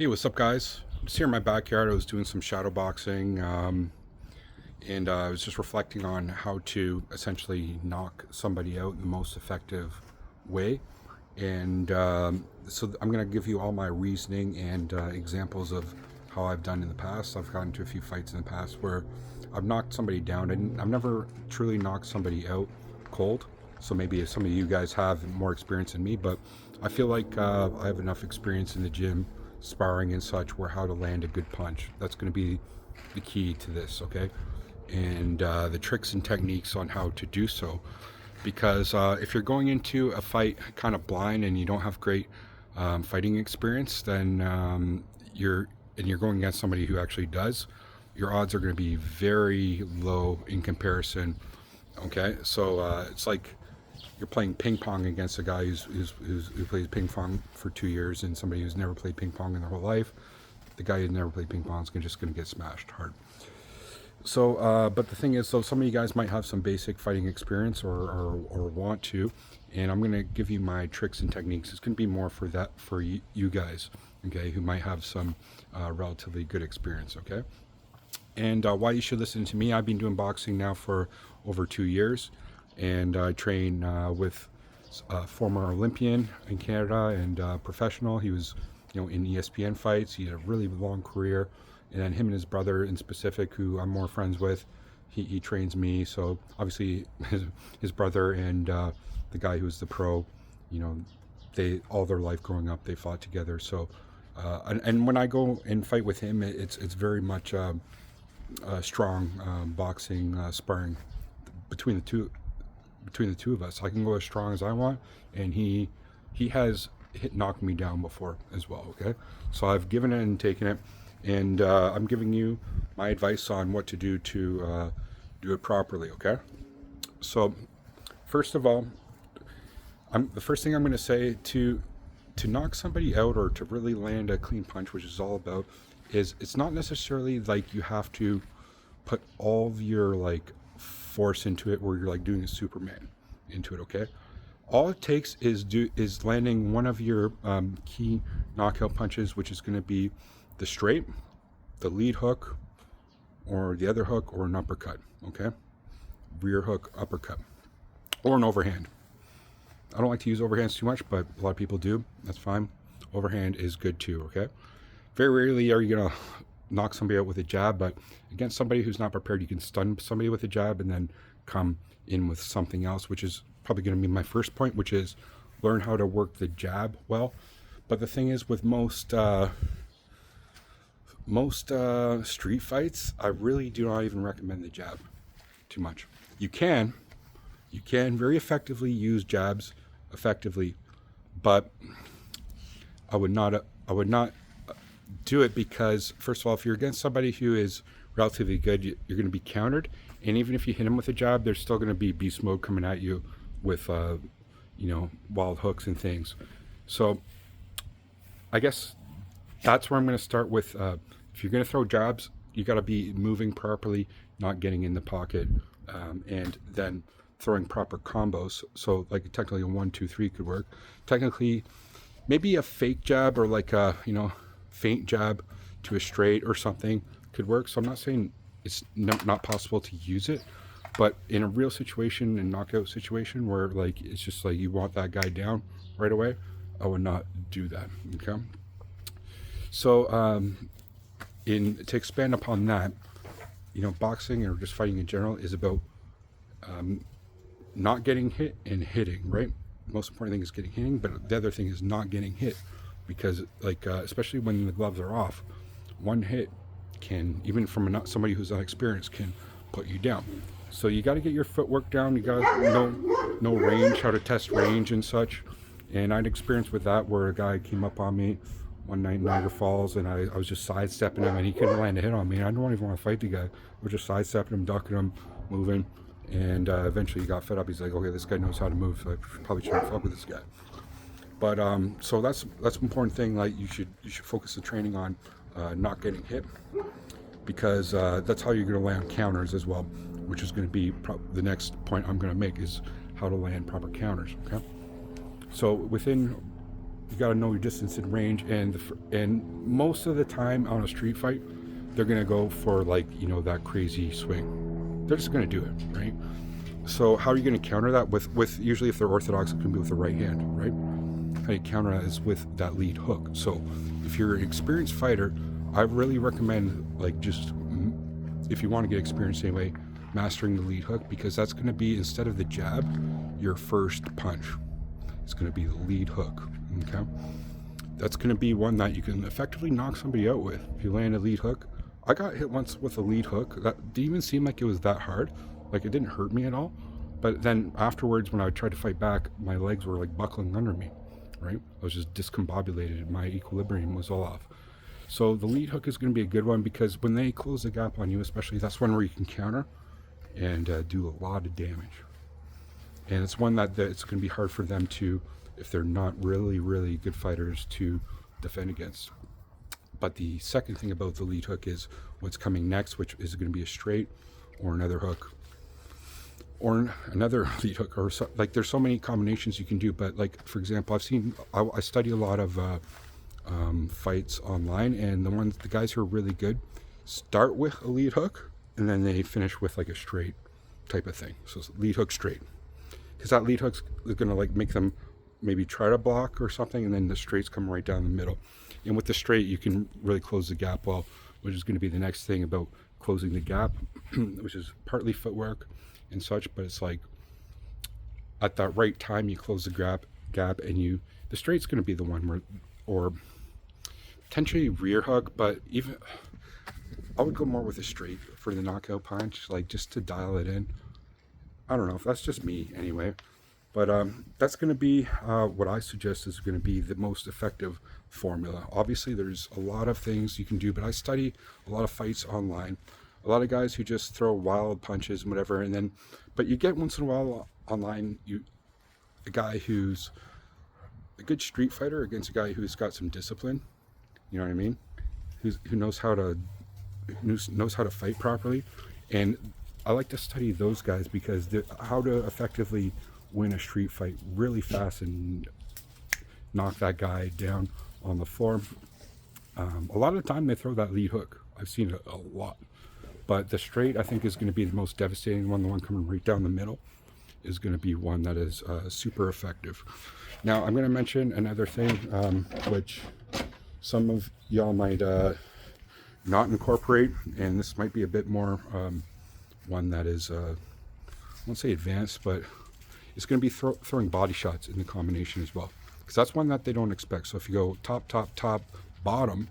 Hey, what's up, guys? I'm just here in my backyard. I was doing some shadow boxing, and I was just reflecting on how to essentially knock somebody out in the most effective way. And so I'm going to give you all my reasoning and examples of how I've done in the past. I've gotten into a few fights in the past where I've knocked somebody down, and I've never truly knocked somebody out cold. So maybe some of you guys have more experience than me, but I feel like I have enough experience in the gym, sparring and such, where how to land a good punch. That's going to be the key to this, okay? And the tricks and techniques on how to do so. Because if you're going into a fight kind of blind and you don't have great fighting experience, then you're going against somebody who actually does, your odds are going to be very low in comparison. Okay, so it's like you're playing ping pong against a guy who plays ping pong for 2 years, and somebody who's never played ping pong in their whole life. The guy who's never played ping pong is just going to get smashed hard. So, but the thing is, so some of you guys might have some basic fighting experience or want to, and I'm going to give you my tricks and techniques. It's going to be more for that for you guys, okay, who might have some relatively good experience, okay. And why you should listen to me? I've been doing boxing now for over 2 years, and I train with a former Olympian in Canada and professional. He was, in ESPN fights. He had a really long career, and then him and his brother in specific, who I'm more friends with, he trains me. So obviously, his brother and the guy who was the pro, they all their life growing up they fought together. So, and when I go and fight with him, it's very much strong boxing sparring between the two of us. I can go as strong as I want, and he has knocked me down before as well. Okay, so I've given it and taken it, and I'm giving you my advice on what to do to do it properly. Okay, so first of all, the first thing I'm going to say to knock somebody out or to really land a clean punch, which is all about, is it's not necessarily like you have to put all of your like force into it, where you're like doing a Superman into it. Okay, all it takes is landing one of your key knockout punches, which is going to be the straight, the lead hook, or the other hook, or an uppercut. Okay, rear hook, uppercut, or an overhand. I don't like to use overhands too much, but a lot of people do. That's fine. Overhand is good too. Okay, very rarely are you gonna knock somebody out with a jab, but against somebody who's not prepared, you can stun somebody with a jab and then come in with something else, which is probably going to be my first point, which is learn how to work the jab well. But the thing is, with most street fights, I really do not even recommend the jab too much. You can very effectively use jabs effectively, but I would not do it, because first of all, if you're against somebody who is relatively good, you're going to be countered, and even if you hit them with a jab, there's still going to be beast mode coming at you with wild hooks and things. So I guess that's where I'm going to start with. If you're going to throw jabs, you got to be moving properly, not getting in the pocket, and then throwing proper combos. So like technically a 1-2-3 could work. Technically, maybe a fake jab, or like a feint jab to a straight or something could work. So I'm not saying it's not possible to use it, but in a real situation, in knockout situation, where like it's just like you want that guy down right away, I would not do that. Okay, so to expand upon that, boxing or just fighting in general is about not getting hit and hitting, right? The most important thing is hitting, but the other thing is not getting hit, because like especially when the gloves are off, one hit can, even from somebody who's unexperienced, can put you down. So you got to get your footwork down. You got to know range, how to test range and such. And I had experience with that, where a guy came up on me one night in Niagara Falls, and I was just sidestepping him, and he couldn't land a hit on me. I don't even want to fight the guy. I was just sidestepping him, ducking him, moving, and eventually he got fed up. He's like, okay, this guy knows how to move, so I probably shouldn't fuck with this guy. But so that's an important thing. Like you should focus the training on not getting hit, because that's how you're going to land counters as well, which is going to be the next point I'm going to make, is how to land proper counters. Okay, so within you got to know your distance and range, and most of the time on a street fight, they're gonna go for like, you know, that crazy swing. They're just gonna do it, right? So how are you gonna counter that? With usually if they're orthodox, it can be with the right hand, right? How you counter that is with that lead hook. So if you're an experienced fighter, I really recommend, like, just if you want to get experience anyway, mastering the lead hook, because that's going to be, instead of the jab, your first punch. It's going to be the lead hook. Okay, that's going to be one that you can effectively knock somebody out with. If you land a lead hook, I got hit once with a lead hook. That didn't even seem like it was that hard. Like, it didn't hurt me at all. But then afterwards, when I tried to fight back, my legs were like buckling under me. Right? I was just discombobulated. My equilibrium was all off. So the lead hook is going to be a good one, because when they close the gap on you, especially, that's one where you can counter and do a lot of damage. And it's one that it's going to be hard for them to, if they're not really, really good fighters, to defend against. But the second thing about the lead hook is what's coming next, which is going to be a straight or another hook, or another lead hook, or so, like, there's so many combinations you can do. But like, for example, I study a lot of fights online, and the guys who are really good start with a lead hook, and then they finish with like a straight type of thing. So it's lead hook straight, because that lead hook's gonna like make them maybe try to block or something, and then the straights come right down the middle. And with the straight, you can really close the gap well, which is going to be the next thing about closing the gap, which is partly footwork and such, but it's like at that right time you close the gap, and the straight's going to be the one where, or potentially rear hook, but even I would go more with a straight for the knockout punch, like, just to dial it in. I don't know, if that's just me anyway, but that's going to be what I suggest is going to be the most effective formula. Obviously there's a lot of things you can do, but I study a lot of fights online, a lot of guys who just throw wild punches and whatever, and then, but you get once in a while online, a guy who's a good street fighter against a guy who's got some discipline, you know what I mean, who knows how to fight properly. And I like to study those guys, because how to effectively win a street fight really fast and knock that guy down on the floor. A lot of the time they throw that lead hook. I've seen it a lot. But the straight, I think, is going to be the most devastating one. The one coming right down the middle is going to be one that is super effective. Now, I'm going to mention another thing, which some of y'all might not incorporate, and this might be a bit more one that is, I won't say advanced, but it's going to be throwing body shots in the combination as well, because that's one that they don't expect. So if you go top, bottom,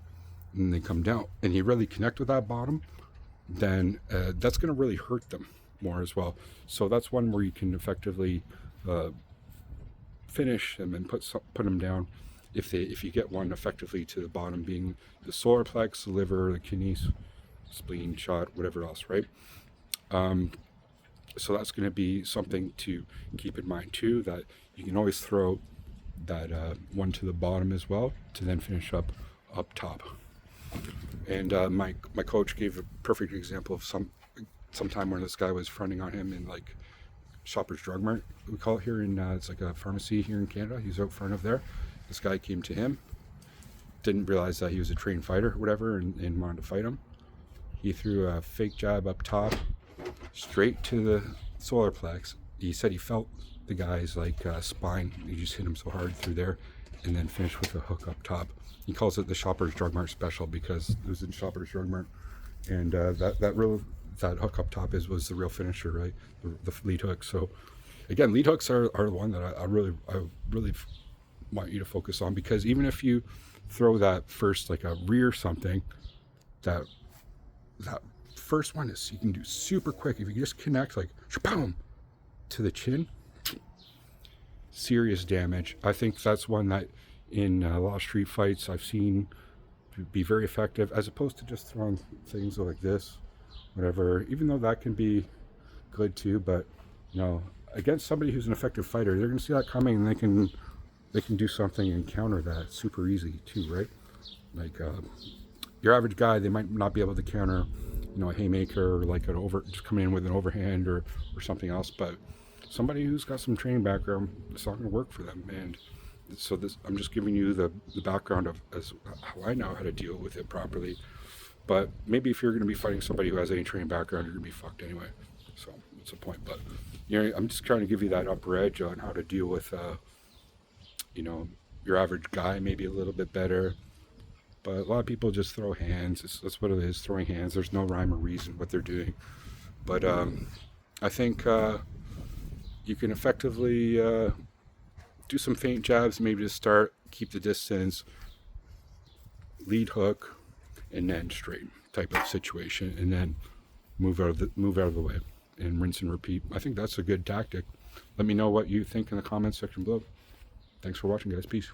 and they come down, and you really connect with that bottom, then that's going to really hurt them more as well. So that's one where you can effectively finish them and put them down if you get one effectively to the bottom, being the solar plex, the liver, the kidneys, spleen, shot, whatever else, right? So that's going to be something to keep in mind too, that you can always throw that one to the bottom as well, to then finish up top. And my coach gave a perfect example of some time where this guy was fronting on him in, like, Shoppers Drug Mart, we call it here in it's like a pharmacy here in Canada. He's out front of there. This guy came to him, didn't realize that he was a trained fighter or whatever, and wanted to fight him. He threw a fake jab up top, straight to the solar plex. He said he felt the guy's spine. He just hit him so hard through there, and then finished with a hook up top. He calls it the Shoppers Drug Mart special, because it was in Shoppers Drug Mart, and that hook up top was the real finisher, right? The lead hook. So again, lead hooks are the one that I really want you to focus on, because even if you throw that first, like a rear something, that first one is, you can do super quick. If you just connect like boom to the chin, serious damage. I think that's one that in a lot of street fights I've seen be very effective, as opposed to just throwing things like this, whatever, even though that can be good too. But against somebody who's an effective fighter, they're going to see that coming, and they can do something and counter that super easy too, right? Like your average guy, they might not be able to counter a haymaker, or like just come in with an overhand or something else, but somebody who's got some training background, it's not going to work for them. And So this, I'm just giving you the background of as how I know how to deal with it properly. But maybe if you're going to be fighting somebody who has any training background, you're going to be fucked anyway. So what's the point? But you know, I'm just trying to give you that upper edge on how to deal with, you know, your average guy maybe a little bit better. But a lot of people just throw hands. That's what it is, throwing hands. There's no rhyme or reason what they're doing. But I think you can effectively do some feint jabs, maybe to start, keep the distance, lead hook, and then straight type of situation, and then move out of the way and rinse and repeat. I think that's a good tactic. Let me know what you think in the comments section below. Thanks for watching, guys. Peace.